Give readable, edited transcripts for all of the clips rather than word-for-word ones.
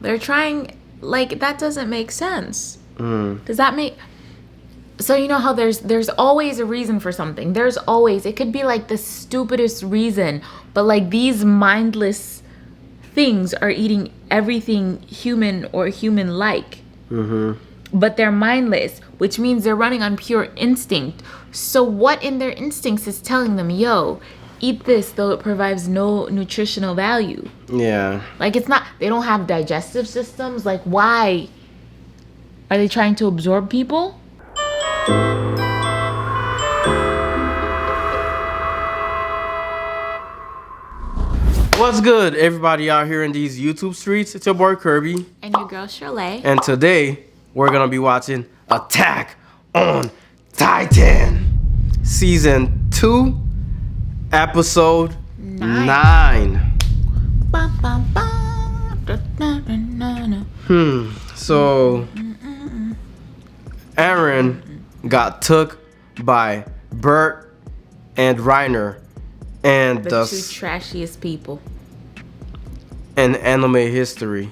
They're trying, like, that doesn't make sense. Does that make... So you know how there's always a reason for something. There's always... It could be, like, the stupidest reason. But, like, these mindless things are eating everything human or human-like. But they're mindless, which means they're running on pure instinct. So what in their instincts is telling them, yo... Eat this, though it provides no nutritional value. Yeah. Like, it's not... They don't have digestive systems. Like, why? Are they trying to absorb people? What's good, everybody out here in these YouTube streets? It's your boy Kerby. And your girl, Shirlay. And today, we're going to be watching Attack on Titan. Season 2. Episode 9. So Eren got took by Bert and Reiner and the two trashiest people in anime history.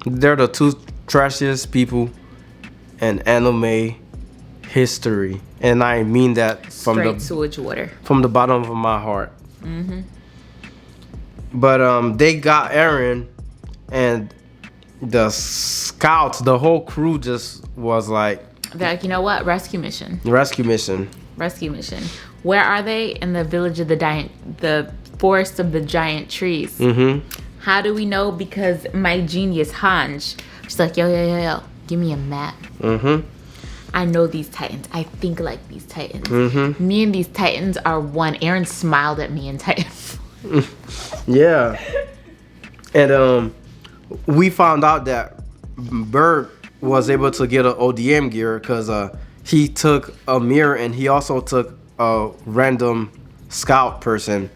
They're the two trashiest people in anime history, and I mean that from straight sewage water, from the bottom of my heart. But they got Eren, and the scouts, the whole crew just was like, they're like, you know what, rescue mission. Where are they? In the village of the forest of the giant trees. How do we know? Because my genius Hanj, she's like, yo, give me a map. I know these Titans. I think like these Titans. Me and these Titans are one. Eren smiled at me in Titan. Yeah. And we found out that Bert was able to get an ODM gear because he took a mirror, and he also took a random scout person.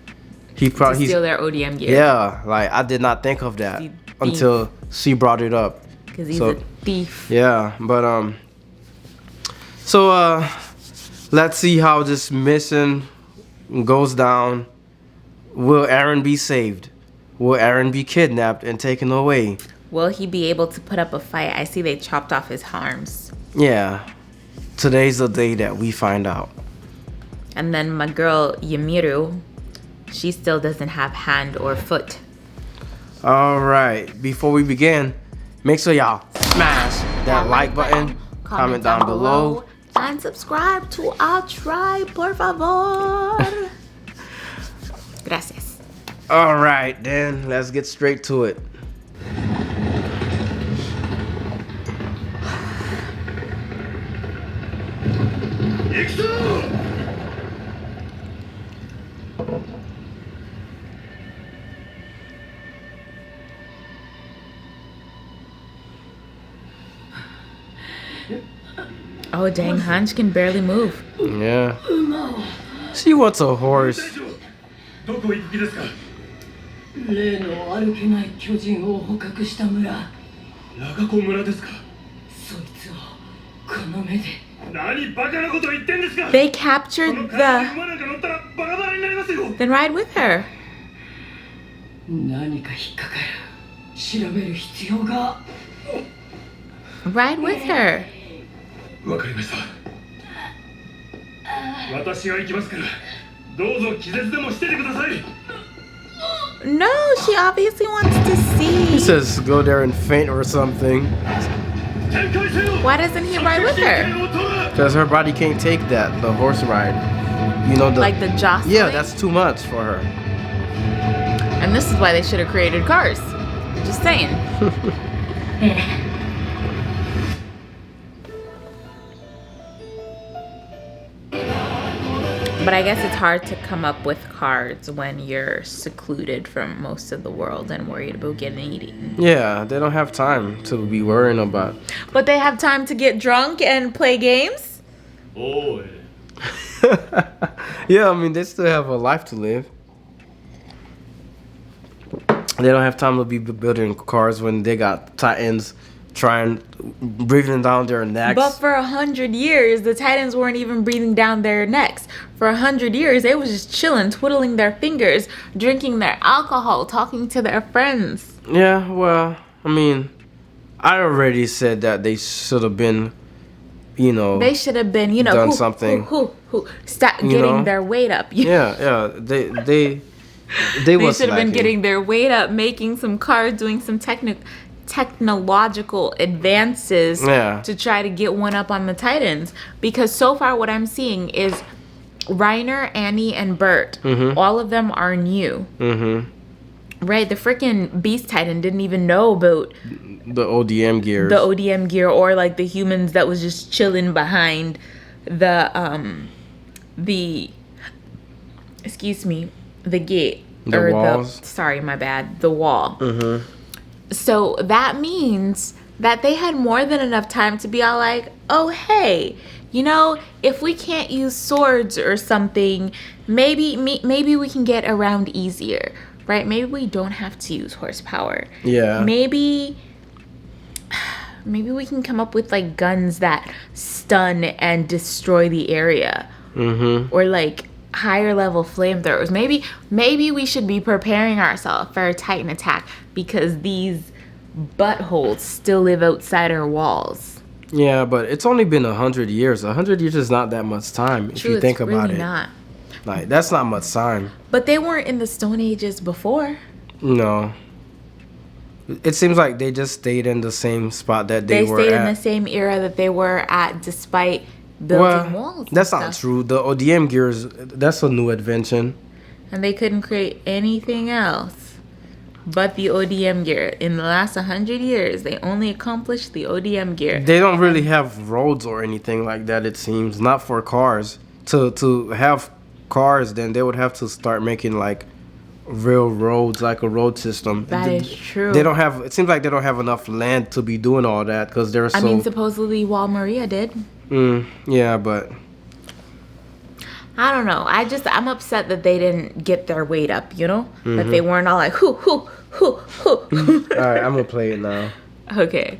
He probably steal their ODM gear. Yeah, like I did not think of that until she brought it up. Because he's a thief. Yeah, but so let's see how this mission goes down. Will Eren be saved? Will Eren be kidnapped and taken away? Will he be able to put up a fight? I see they chopped off his arms. Yeah. Today's the day that we find out. And then my girl Yamiru, she still doesn't have hand or foot. All right. Before we begin, make sure y'all smash that like button, comment down below, and subscribe to our tribe, por favor. Gracias. All right, then let's get straight to it. Oh dang, Hanj can barely move. Yeah. She wants a horse. They captured the... Then ride with her. Ride with her. No, she obviously wants to see. He says go there and faint or something. Why doesn't he ride with her? Because her body can't take that, the horse ride. You know, like the jostling? Yeah, that's too much for her. And this is why they should have created cars. Just saying. But I guess it's hard to come up with cards when you're secluded from most of the world and worried about getting eaten. Yeah, they don't have time to be worrying about. But they have time to get drunk and play games? Oh. Yeah, I mean, they still have a life to live. They don't have time to be building cars when they got Titans breathing down their necks. But for 100 years, the Titans weren't even breathing down their necks. For 100 years, they was just chilling, twiddling their fingers, drinking their alcohol, talking to their friends. Yeah, well, I mean, I already said that they should have been, They should have been, done something. Stop getting their weight up. Yeah. They should have been getting their weight up, making some cars, doing some technological advances to try to get one up on the Titans. Because so far what I'm seeing is Reiner, Annie, and Bert, all of them are new. Right? The freaking Beast Titan didn't even know about the ODM gears. The ODM gear, or like the humans that was just chilling behind the gate. The walls. Sorry, my bad. The wall. So that means that they had more than enough time to be all like, oh, hey, if we can't use swords or something, maybe we can get around easier, right? Maybe we don't have to use horsepower. Yeah. Maybe we can come up with like guns that stun and destroy the area. Or like higher level flamethrowers. Maybe we should be preparing ourselves for a Titan attack because these buttholes still live outside our walls. Yeah, but it's only been 100 years. 100 years is not that much time if you think about it. Not. Like, that's not much time. But they weren't in the Stone Ages before. No. It seems like they just stayed in the same spot that they were at. They stayed in the same era that they were at despite building walls. That's not true. The ODM gears, that's a new invention. And they couldn't create anything else but the ODM gear. In the last 100 years, they only accomplished the ODM gear. They don't really have roads or anything like that, it seems. Not for cars. To have cars, then they would have to start making like real roads, like a road system. That is true. They don't have. It seems like they don't have enough land to be doing all that because they're so. I mean, supposedly Wall Maria did. Yeah, but I don't know. I'm upset that they didn't get their weight up. That they weren't all like hoo hoo hoo hoo. All right, I'm gonna play it now. Okay.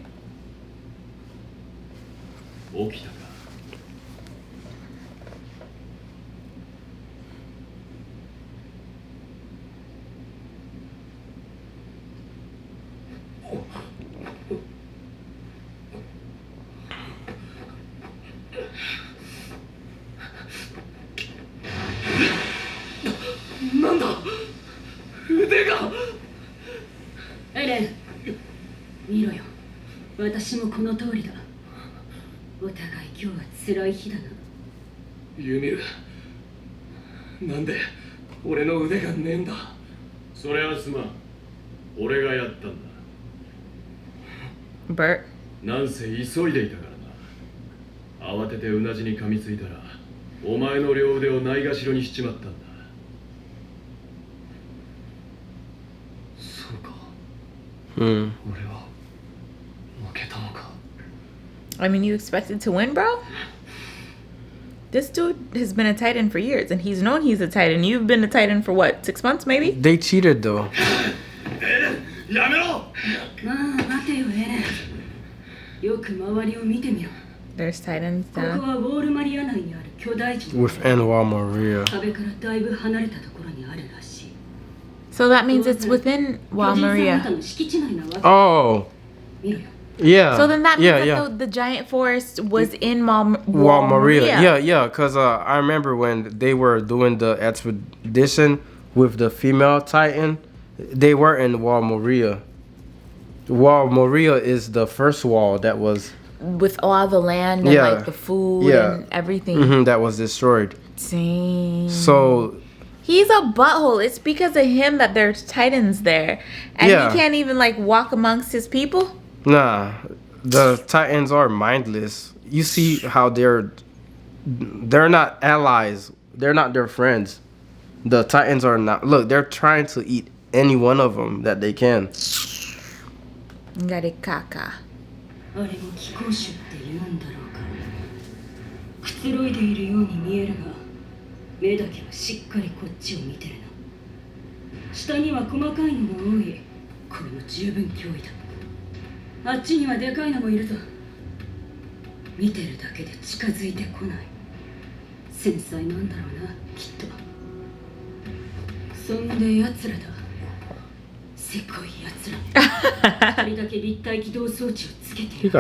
なんだ腕がエレン見ろよ私もこの通りだお互い今日は辛い日だなユミルなんで俺の腕がねえんだそれはすまん俺がやったんだ Bert なんせ急いでいたからな慌ててうなじに噛みついたらお前の両腕をないがしろにしちまったんだ I mean, you expected to win, bro? This dude has been a Titan for years, and he's known he's a Titan. You've been a Titan for what, 6 months, maybe? They cheated, though. There's Titans down. Within Wall Maria. So that means it's within Wall Maria. Oh. Yeah. So then that means that the giant forest was in Wall Maria. Yeah, because I remember when they were doing the expedition with the female Titan, they were in Wall Maria. Wall Maria is the first wall that was... With all the land and like the food and everything. That was destroyed. Dang. So... He's a butthole. It's because of him that there's Titans there. And he can't even like walk amongst his people? Nah. The Titans are mindless. You see how they're not allies. They're not their friends. The Titans are not. Look, they're trying to eat any one of them that they can. Garikaka. 目だけはしっかりこっちを見てるな下には細かいのが多いこれも十分脅威だあっちにはでかいのもいるぞ見てるだけで近づいてこない繊細なんだろうなきっとそんで奴らだせこいやつら。一人だけ立体起動装置をつけて He る。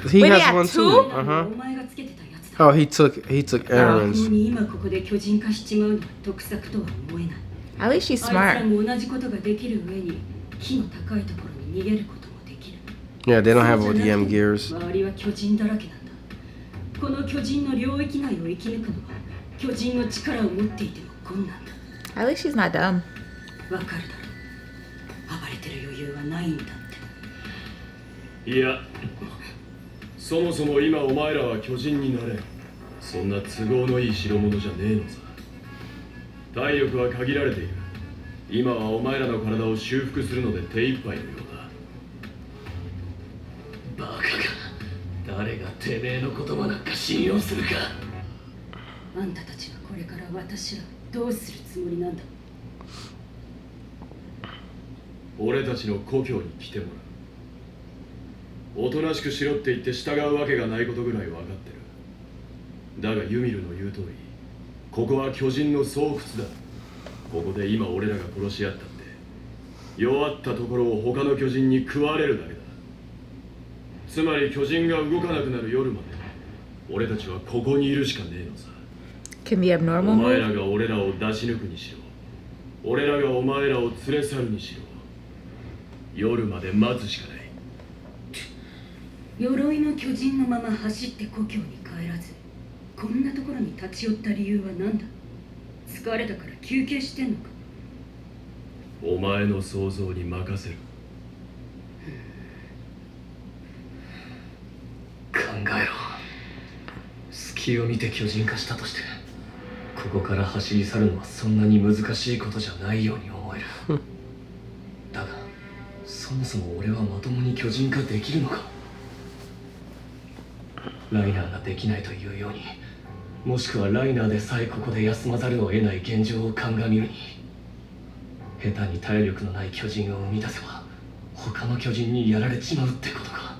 he Wait, has yeah, one two? too. お前がつけてたやつだ。 Oh, he took Eren's. に今ここで巨人化しちまうのは得策とは思えない。 At least she's あいつら smart. も同じことができる上に木の高いところに逃げることもできる。 Yeah, they don't have そうじゃな ODM くて gears. 周りは巨人だらけなんだ。この巨人の領域内を生き抜くのは巨人の力を持っていても困難だ。 At least she's not dumb. わかるだろう。暴れてる余裕はないんだって。いや、そもそも今お前らは巨人になれん。そんな都合のいい代物じゃねえのさ。体力は限られている。今はお前らの体を修復するので手一杯のようだ。バカか。誰がてめえの言葉なんか信用するか。あんたたちはこれから私らどうするつもりなんだ。俺たちの故郷に来てもらう。おとなしくしろって言って従うわけがないことぐらい分かってる。だがユミルの言う通り、ここは巨人の巣窟だ。ここで今俺らが殺し合ったって弱ったところを他の巨人に食われるだけだ。つまり巨人が動かなくなる夜まで俺たちはここにいるしかねえのさ。 Can be お abnormal 前ら move. が俺らを出し抜くにしろ、俺らがお前らを連れ去るにしろ、夜まで待つしかない。鎧の巨人のまま走って故郷に帰らずこんなところに立ち寄った理由は何だ。疲れたから休憩してんのか。お前の想像に任せる。考えろ。隙を見て巨人化したとしてここから走り去るのはそんなに難しいことじゃないように思える。だがそもそも俺はまともに巨人化できるのか。ライナーができないというように、もしくはライナーでさえここで休まざるを得ない現状を鑑みるに、下手に体力のない巨人を生み出せば他の巨人にやられちまうってことか。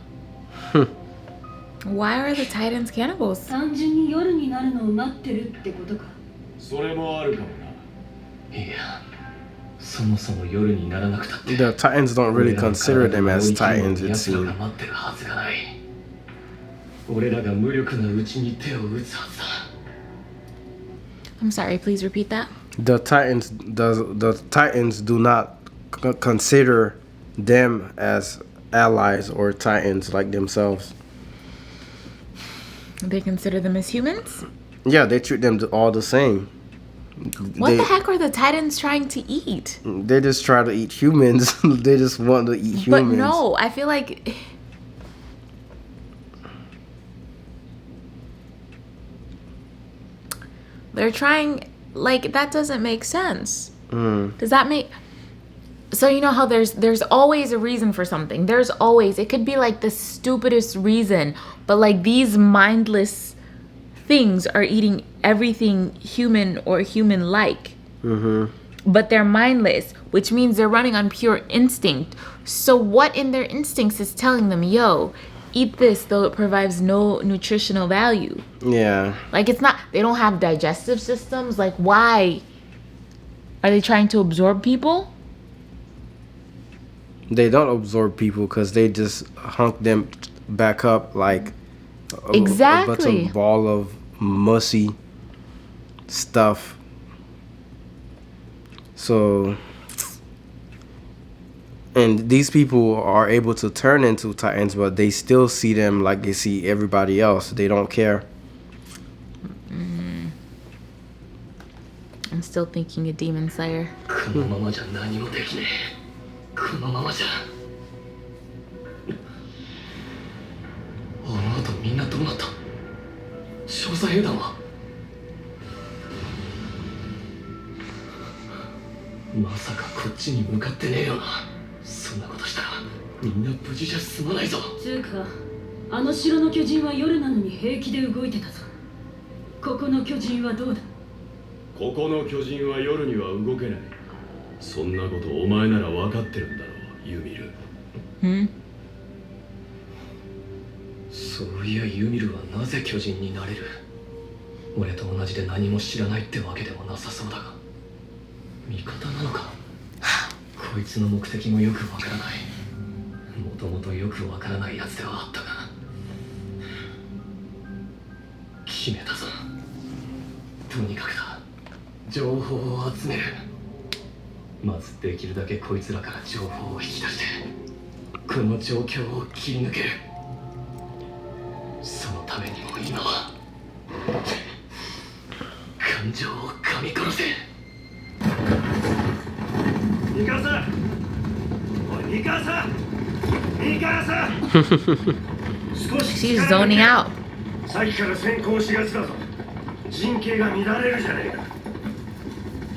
Why are the Titans cannibals? 単純に夜になるのを待ってるってことか。それもあるかもな。いや、そもそも夜にならなくたって The Titans don't really consider them as Titans, it 奴らが seems. 待ってるはずがない。俺らが無力なうちに手を打つはずだ。 I'm sorry, please repeat that. The Titans do not consider them as allies or Titans like themselves. They consider them as humans? Yeah, they treat them all the same. What the heck are the Titans trying to eat? They just try to eat humans. They just want to eat humans. But no, I feel like they're trying, like, that doesn't make sense. Does that make... So you know how there's always a reason for something. There's always, it could be like the stupidest reason, but like these mindless things are eating everything human or human-like. But they're mindless, which means they're running on pure instinct. So what in their instincts is telling them, yo, eat this, though it provides no nutritional value? Yeah. Like, it's not, they don't have digestive systems. Like, why? Are they trying to absorb people? They don't absorb people because they just hunk them back up like a Exactly. ball of mushy stuff. So, and these people are able to turn into Titans, but they still see them like they see everybody else. They don't care. I'm still thinking a demon slayer. このままじゃ何もできねえ。このままじゃ。あの後みんなどうなった？少佐兵団は？まさかこっちに向かってねえよな。そんなことしたらみんな無事じゃ済まないぞ。つうか、あの城の巨人は夜なのに平気で動いてたぞ。ここの巨人はどうだ？ここの巨人は夜には動けない。そんなことお前なら分かってるんだろう、ユミル。そういやユミルはなぜ巨人になれる？俺と同じで何も知らないってわけでもなさそうだが、味方なのか？こいつの目的もよくわからない。もともとよくわからないやつではあったが、決めたぞ。とにかくだ、情報を集める。まずできるだけこいつらから情報を引き出して、この状況を切り抜ける。そのためにも今は感情を噛み殺せ。ミカサ、おいミカサ、ミカサ。少し She's zoning out. さっきから先行しがちだぞ。陣形が乱れるじゃねえか。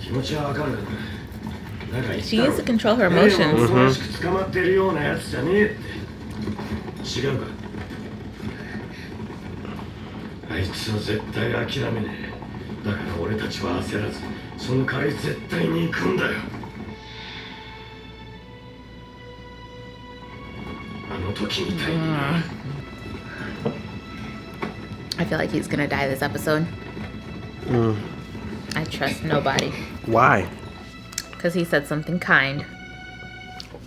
気持ちはわかる。She needs to control her emotions. おとなしく捕まってるようなやつじゃねえって。違うか。あいつは絶対諦めねえ。だから俺たちは焦らず、その代わり絶対に行くんだよ。あの時みたいにね。I feel like he's gonna die this episode. I trust nobody. Why? Because he said something kind.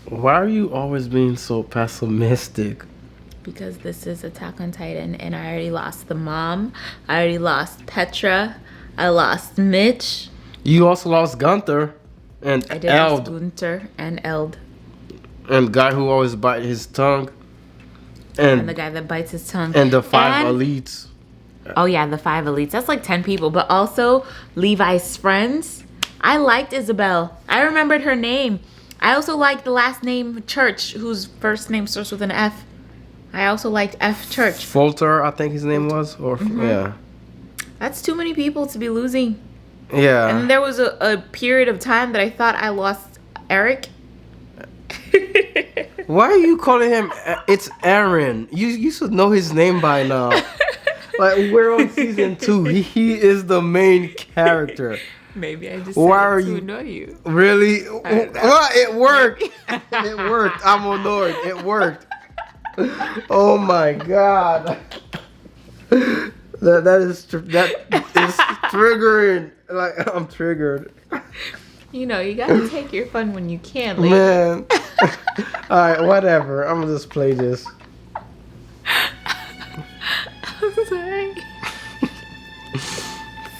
Why are you always being so pessimistic? Because this is Attack on Titan, and I already lost the mom. I already lost Petra. I lost Mitch. You also lost Gunther and I did lose Eld. Gunther and Eld. And the guy who always bites his tongue. And the guy that bites his tongue. And the 5 elites. Oh yeah, the 5 elites. That's like 10 people. But also Levi's friends. I liked Isabel. I remembered her name. I also liked the last name Church, whose first name starts with an F. I also liked F Church. Folter, I think his name was. Or yeah. That's too many people to be losing. Yeah. And there was a period of time that I thought I lost Eric. Why are you calling him? It's Eren. You should know his name by now. Like, we're on season 2. He is the main character. Maybe I just Why said are it to you annoy you. Really? Well, it worked. It worked. I'm annoyed. It worked. Oh my god. That is triggering. Like, I'm triggered. You know, you gotta take your fun when you can, lady. Man. Alright, whatever. I'm gonna just play this. I'm sorry.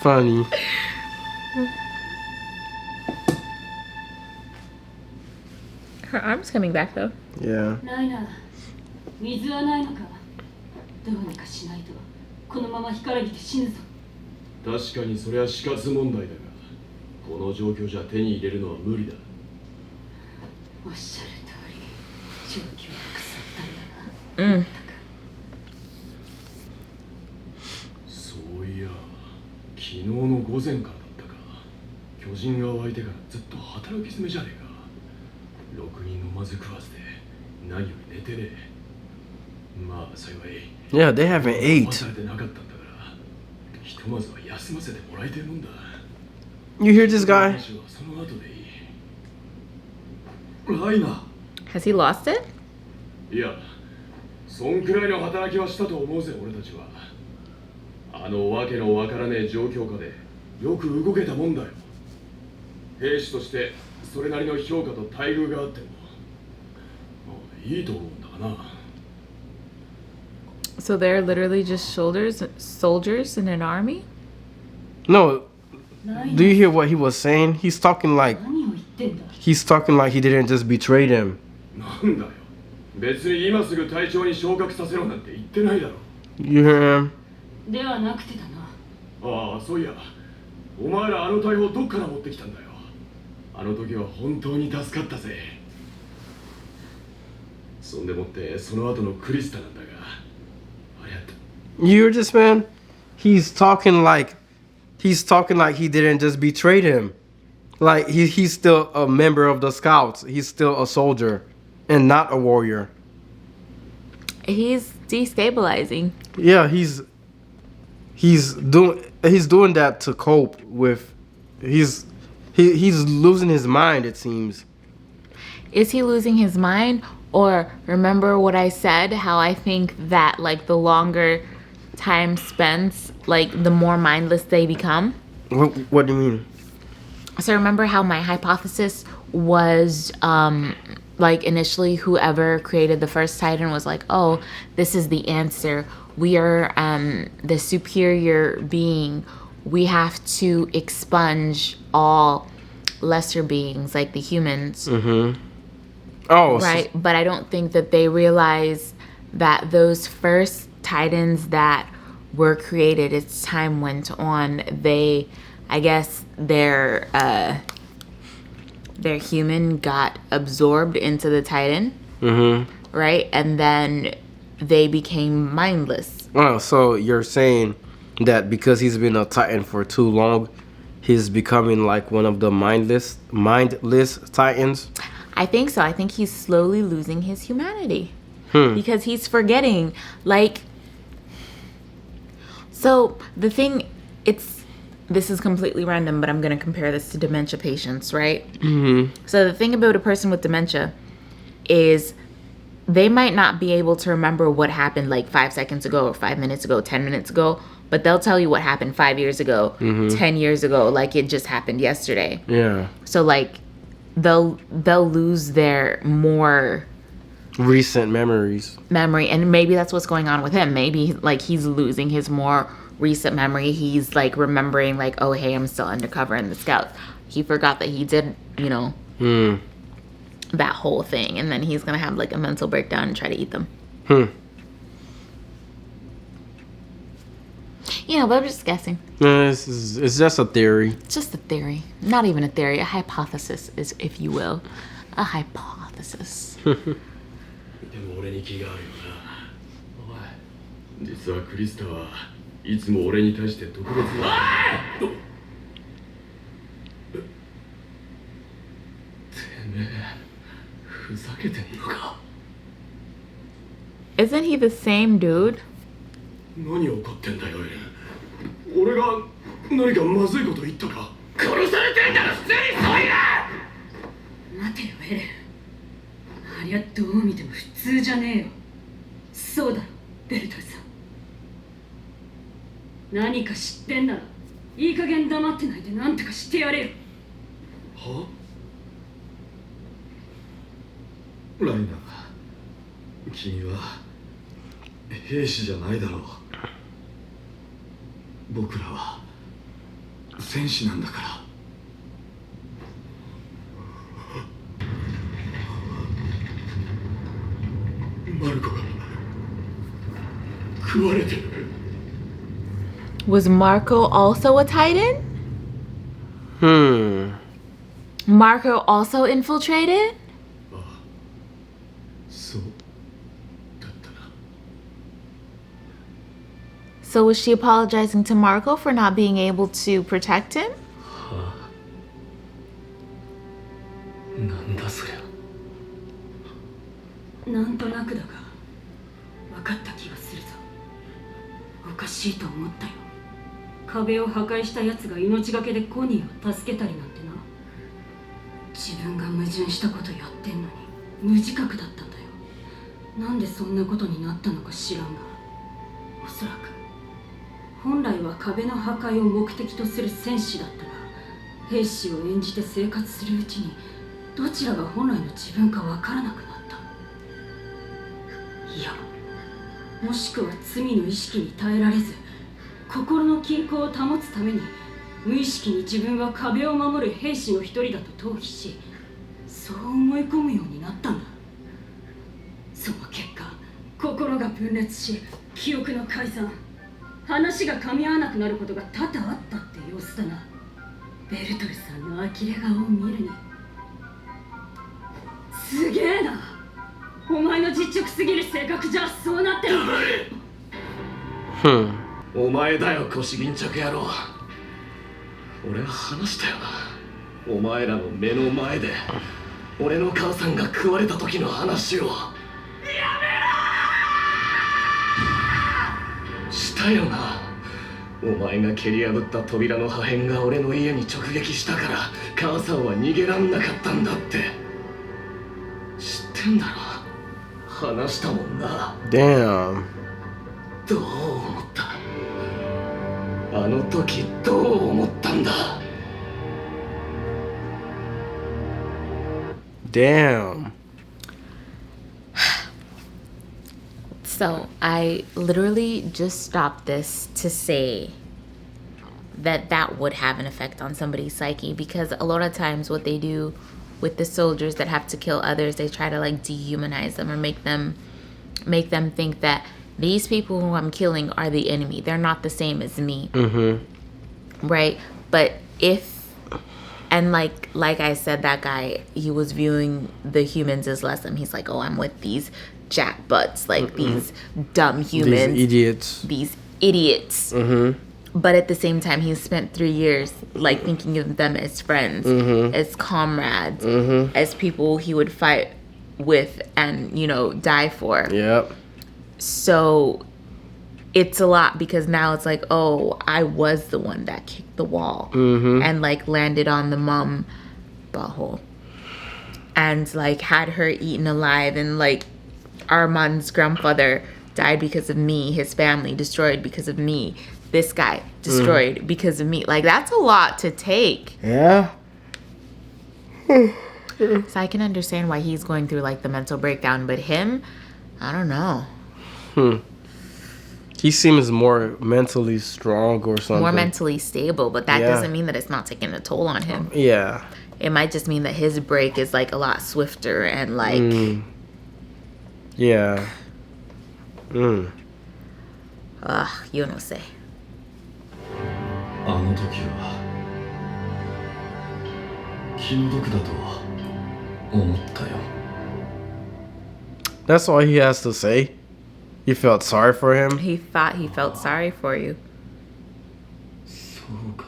Funny. Her arm's coming back though. Yeah. ないな。水はないのか。どうにかしないと。このまま干からびて死ぬぞ。確かにそれは死活問題だが、この状況じゃ手に入れるのは無理だ。おっしゃる通り、状況は腐ったんだな。そういや、昨日の午前からだったか。巨人が湧いてからずっと働き詰めじゃねえか。6人飲まず食わずで何より寝てねえ。まあ幸い。Yeah, they haven't ate. 忘れてなかったんだから、ひとまずは休ませてもらいたいもんだ。You hear this guy? 話はその後でいい。ライナ。Has he lost it? いや、そんくらいの働きはしたと思うぜ、俺たちは。あのわけのわからねえ状況下でよく動けたもんだよ。兵士としてそれなりの評価と待遇があっても、いいと思うんだがな。So they're literally just soldiers in an army? No. Do you hear what he was saying? He's talking like he didn't just betray them. なんだよ。別に今すぐ隊長に昇格させろなんて言ってないだろ。You hear him? ではなくてだな。ああ、そういや。お前らあの大砲どっから持ってきたんだよ。あの時は本当に助かったぜ。そんでもってその後のクリスタなんだが、あれやった。You hear this man? He's talking like he didn't just betray him. Like he's still a member of the scouts. He's still a soldier and not a warrior. He's destabilizing. Yeah, he's doing that to cope with he's losing his mind, it seems. Is he losing his mind? Or remember what I said, how I think that like the longer time spent, like the more mindless they become? What do you mean? So remember how my hypothesis was like initially whoever created the first Titan was like, oh, this is the answer. We are the superior being. We have to expunge all lesser beings like the humans. Mm-hmm. Oh, right. But I don't think that they realize that those first Titans that were created as time went on, I guess their human got absorbed into the Titan. Mm-hmm. Right? And then they became mindless. Oh, so you're saying that because he's been a Titan for too long, he's becoming like one of the mindless Titans? I think so. I think he's slowly losing his humanity. Because he's forgetting, like... So, the thing, this is completely random, but I'm going to compare this to dementia patients, right? Mm-hmm. So, the thing about a person with dementia is they might not be able to remember what happened like 5 seconds ago or 5 minutes ago, 10 minutes ago, but they'll tell you what happened 5 years ago, 10 years ago, like it just happened yesterday. Yeah. So, like, they'll lose their more... recent memory, and maybe that's what's going on with him. Maybe like he's losing his more recent memory. He's like remembering like, oh hey, I'm still undercover in the Scouts. He forgot that he did, that whole thing, and then he's gonna have like a mental breakdown and try to eat them. But I'm just guessing. It's just a theory. It's just a theory, not even a theory, a hypothesis, is if you will, a hypothesis. でも俺に気があるよな。おい、実はクリスタはいつも俺に対して特別な。てめえ、ふざけてんのか。Isn't he the same dude? 何起こってんだよ、エレン。俺が何かまずいこと言ったか。殺されてんなら普通にそう言え。待てよ、エレン。ありゃどう見ても普通じゃねえよ。そうだろ、ベルトルさん。何か知ってんならいい加減黙ってないで何とかしてやれよ。は？ライナー、君は兵士じゃないだろう。僕らは戦士なんだから。マルコが食われてる。Was Marco also a Titan? Marco also infiltrated? ああ、そうだったな。So was she apologizing to Marco for not being able to protect him? なんだそりゃ。なんとなくだが分かった気がするぞ。おかしいと思ったよ。壁を破壊したやつが命がけでコニーを助けたりなんてな。自分が矛盾したことやってんのに無自覚だったんだよ。なんでそんなことになったのか知らんが、おそらく本来は壁の破壊を目的とする戦士だったが、兵士を演じて生活するうちにどちらが本来の自分か分からなくなった。いや、もしくは罪の意識に耐えられず、心の均衡を保つために無意識に自分は壁を守る兵士の一人だと逃避し、そう思い込むようになったんだ。その結果、心が分裂し、記憶の改ざん、話が噛み合わなくなることが多々あったって様子だな。ベルトルさんの呆れ顔を見るに。すげえな。お前の実直すぎる性格じゃそうなってる。お前だよ、腰巾着野郎。俺は話したよな。お前らの目の前で俺の母さんが食われた時の話を。やめろ！したよな。お前が蹴り破った扉の破片が俺の家に直撃したから母さんは逃げらんなかったんだって。知ってんだろ。話したもんな。Damn. どう思った？あの時どう思ったんだ？ Damn. So I literally just stopped this to say that would have an effect on somebody's psyche, because a lot of times what they do with the soldiers that have to kill others, they try to like dehumanize them or make them think that these people who I'm killing are the enemy. They're not the same as me. Right? But like I said, that guy, he was viewing the humans as less than. He's like, oh, I'm with these jackbutts, like these dumb humans. These idiots. But at the same time, he spent 3 years like thinking of them as friends, as comrades, as people he would fight with and, you know, die for. Yep. So it's a lot, because now it's like, oh, I was the one that kicked the wall and like landed on the mum butthole and like had her eaten alive, and like Armand's grandfather died because of me, his family destroyed because of me, this guy destroyed because of me. Like, that's a lot to take. Yeah. So I can understand why he's going through like the mental breakdown, but him, I don't know. He seems more mentally strong or something. More mentally stable, but that doesn't mean that it's not taking a toll on him. Yeah. It might just mean that his break is like a lot swifter and like Yeah. You know say. あの時は気の毒だと思ったよ。 That's all he has to say. You felt sorry for him? He thought he felt sorry for you. そうか。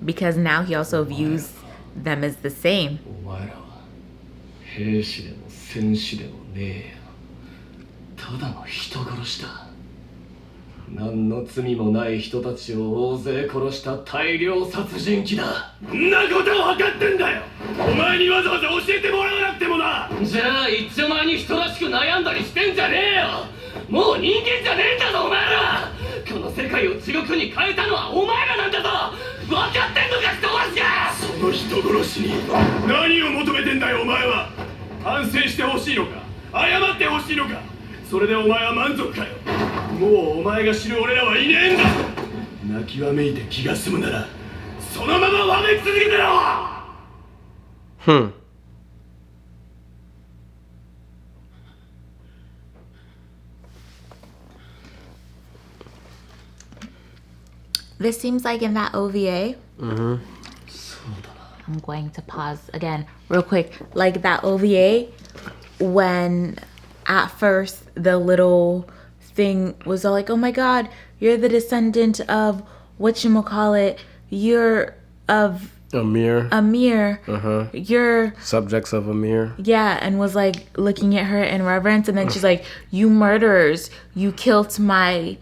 Because now he also views them as the same. お前らは兵士でも戦士でもねえよ。ただの人殺しだ。何の罪もない人たちを大勢殺した大量殺人鬼だ。そんなことを分かってんだよ。お前にわざわざ教えてもらわなくてもな。じゃあ一丁前に人らしく悩んだりしてんじゃねえよ。もう人間じゃねえんだぞお前ら。この世界を地獄に変えたのはお前らなんだぞ。分かってんのか人殺しが。その人殺しに何を求めてんだよお前は。反省してほしいのか、謝ってほしいのか、それでお前は満足かよ。もうお前が知る俺らはいねえんだぞ。泣きわめいて気が済むならそのままわめき続けてろ。This seems like in that OVA. I'm going to pause again real quick. Like that OVA, when at first the little thing was all like, oh my god, you're the descendant of whatchamacallit, you're of Amir. You're Subjects of Amir. Yeah, and was like looking at her in reverence, and then she's like, you murderers, you killed my,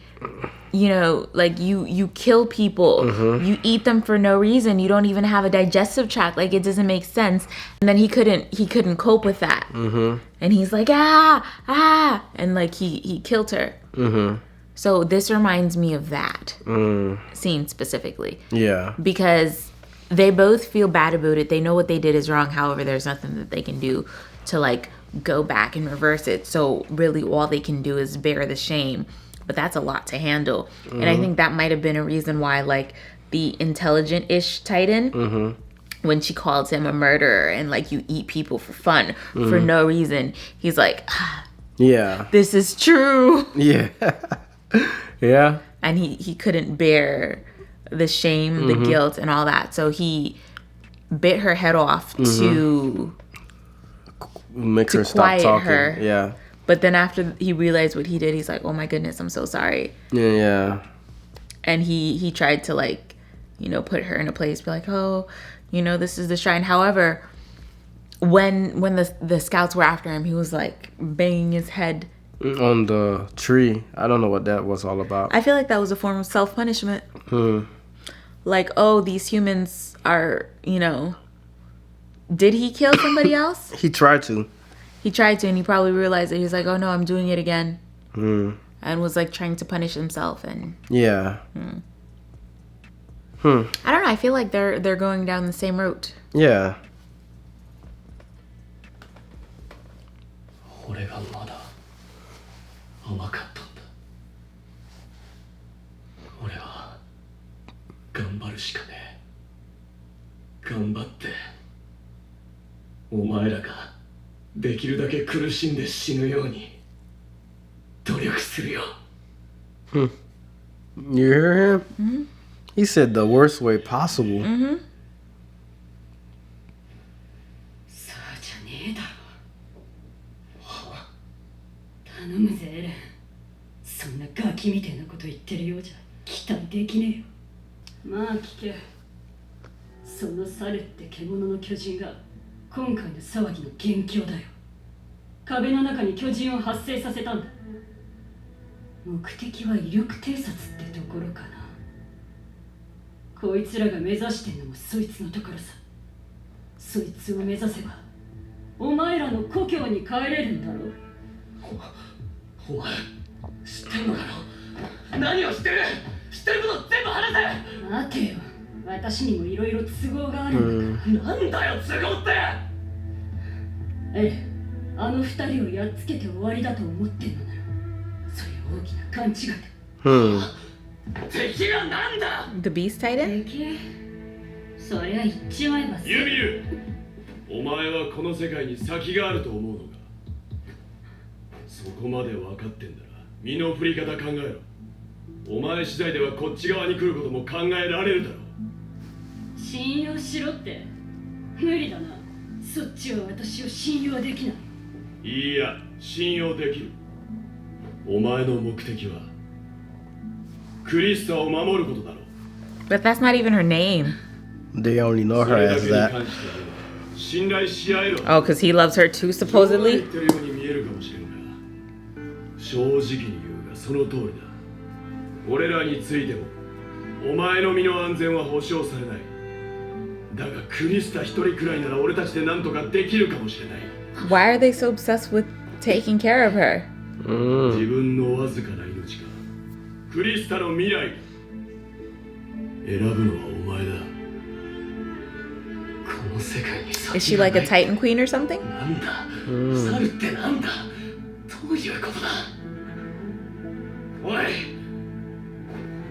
you know, like you kill people, you eat them for no reason, you don't even have a digestive tract, like it doesn't make sense. And then he couldn't cope with that, and he's like, and like he killed her. So this reminds me of that scene specifically. Yeah, because they both feel bad about it. They know what they did is wrong. However, there's nothing that they can do to like go back and reverse it. So really all they can do is bear the shame. But that's a lot to handle. And I think that might have been a reason why like the intelligent-ish Titan, when she calls him a murderer and like you eat people for fun, for no reason, he's like, yeah, this is true. Yeah. Yeah. And he couldn't bear the shame, the guilt, and all that. So he bit her head off to make her stop quiet talking. her. Yeah. But then after he realized what he did, he's like, oh my goodness, I'm so sorry. Yeah. And he tried to like, you know, put her in a place, be like, oh, you know, this is the shrine. However, when the scouts were after him, he was like banging his head on the tree. I don't know what that was all about. I feel like that was a form of self-punishment. Like, oh, these humans are, you know, did he kill somebody else? He tried to. He tried to, and he probably realized it. He was like, oh no, I'm doing it again. And was like trying to punish himself. And yeah. I don't know. I feel like they're going down the same route. Yeah. 俺がまだ甘かったんだ。俺は頑張るしかねえ。頑張ってお前らができるだけ苦しんで死ぬように努力するよ。 You hear him? He said the worst way possible. そうじゃねえだろ。頼むぜエレン。そんなガキみたいなこと言ってるようじゃ期待できねえよ。まあ聞け。その猿って獣の巨人が今回の騒ぎの元凶だよ。壁の中に巨人を発生させたんだ。目的は威力偵察ってところかな。こいつらが目指してんのもそいつのところさ。そいつを目指せばお前らの故郷に帰れるんだろ。お前知ってるのかよ。何を知ってる。知ってること全部話せ。待てよ、私にもいろいろ都合があるんだから。なんだよ都合って。あの二人をやっつけて終わりだと思ってんのなら、それは大きな勘違いだ。敵がなんだ。 The Beast Titan? 敵？そりゃ言っちまえばさ。ユミル、お前はこの世界に先があると思うのか。そこまで分かってんだら身の振り方考えろ。お前次第ではこっち側に来ることも考えられるだろう。信用しろって。無理だな。そっちは私を信用できない。いや、信用できる。お前の目的はクリスタを守ることだろう。 But that's not even her name. They only know そ her れだ as けに that. 関しては信頼し合えろ。 Oh, because he loves her too, 言 supposedly? ってるように見えるかもしれんが、正直に言うがその通りだ。俺らについてもお前の身の安全は保証されない。だがクリスタ一人くらいなら俺たちで何とかできるかもしれない。 Why are they so obsessed with taking care of her? 自分のわずかな命かクリスタの未来か選ぶのはお前だ。この世界に Is she like a Titan Queen or something? なんだ、猿ってなんだ。どういうことだ。おい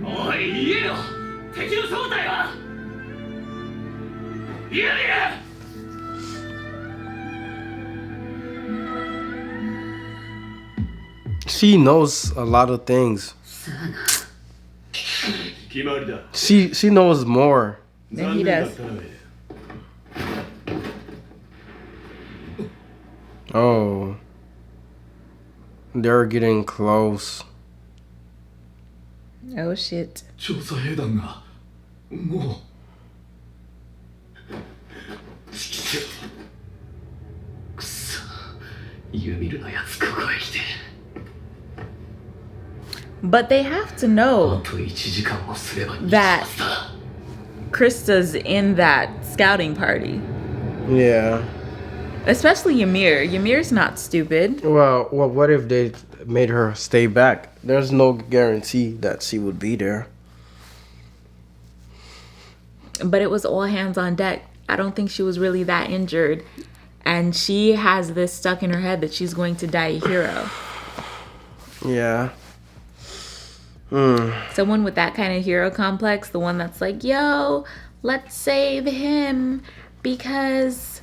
おい言えよ。敵の正体は。言えねえ。She knows a lot of things. 決まりだ。 She knows more. Yeah, he 残念だ does. ったな。 Oh. They're getting close. Oh shit. 調査兵団がもう。くそ、ユミルのやつここへ来て。 But they have to あ know と1時間もすれば逃げ That- ますだ。 Krista's in that scouting party. Yeah. Especially Ymir. Ymir's not stupid. Well, what if they made her stay back? There's no guarantee that she would be there. But it was all hands on deck. I don't think she was really that injured. And she has this stuck in her head that she's going to die a hero. Yeah. Someone with that kind of hero complex, the one that's like, yo, let's save him because,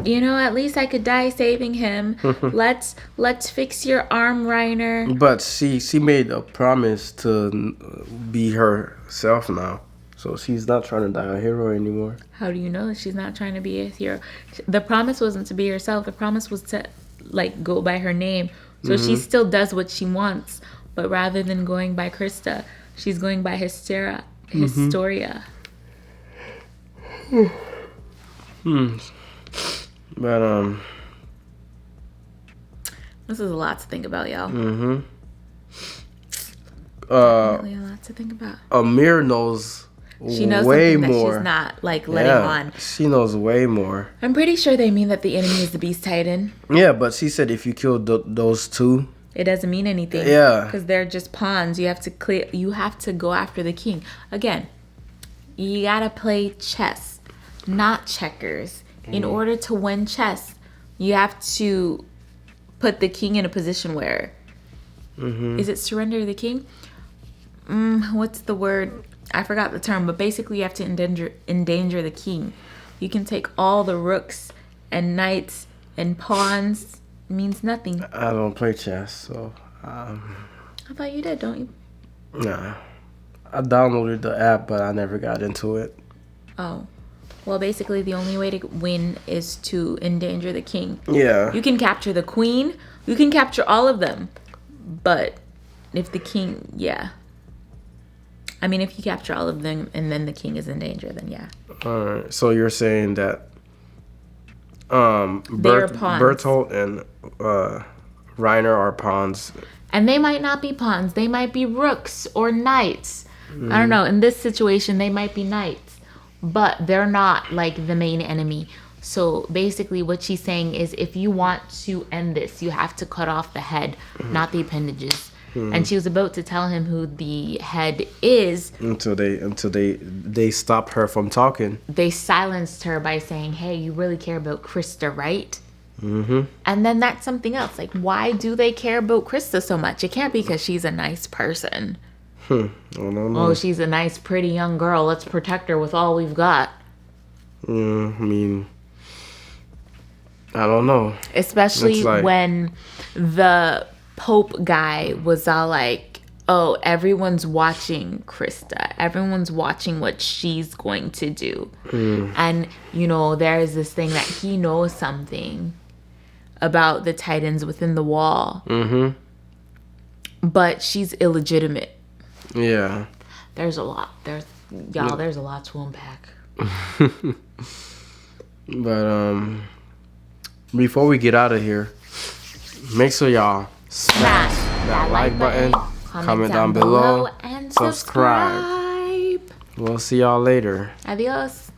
you know, at least I could die saving him. let's fix your arm, Reiner. But she made a promise to be herself now. So she's not trying to die a hero anymore. How do you know that she's not trying to be a hero? The promise wasn't to be herself. The promise was to, like, go by her name. So she still does what she wants. But rather than going by Krista, she's going by Historia. But This is a lot to think about, y'all. really Really a lot to think about. Amir knows She knows way something more. that she's not, like, letting on. She knows way more. I'm pretty sure they mean that the enemy is the Beast Titan. Yeah, but she said if you kill those two, It doesn't mean anything. Yeah. Because they're just pawns. You have to go after the king. Again, you gotta play chess, not checkers. In order to win chess, you have to put the king in a position where is it surrender the king? What's the word? I forgot the term, but basically you have to endanger the king. You can take all the rooks and knights and pawns. It means nothing. I don't play chess, so I thought you did, don't you? nah. I downloaded the app, but I never got into it. Oh. Well, basically the only way to win is to endanger the king. Yeah. You can capture the queen. You can capture all of them. But if the king, yeah. I mean, if you capture all of them and then the king is in danger, then yeah. All right. So you're saying that They're pawns. Bertolt and Reiner are pawns. And they might not be pawns. They might be rooks or knights. I don't know. In this situation, they might be knights. But they're not, like, the main enemy. So, basically, what she's saying is if you want to end this, you have to cut off the head, not the appendages. And she was about to tell him who the head is. Until they stopped her from talking. They silenced her by saying, hey, you really care about Krista, right? And then that's something else. Like, why do they care about Krista so much? It can't be because she's a nice person. I don't know. Oh, she's a nice, pretty young girl. Let's protect her with all we've got. I mean, I don't know. Especially when the Pope guy was all like, oh, everyone's watching Krista. Everyone's watching what she's going to do. And, you know, there's this thing that he knows something about the Titans within the wall. But she's illegitimate. Yeah. There's a lot. There's a lot to unpack. But before we get out of here, make sure y'all smash that like button, comment down below, and subscribe. We'll see y'all later. Adios.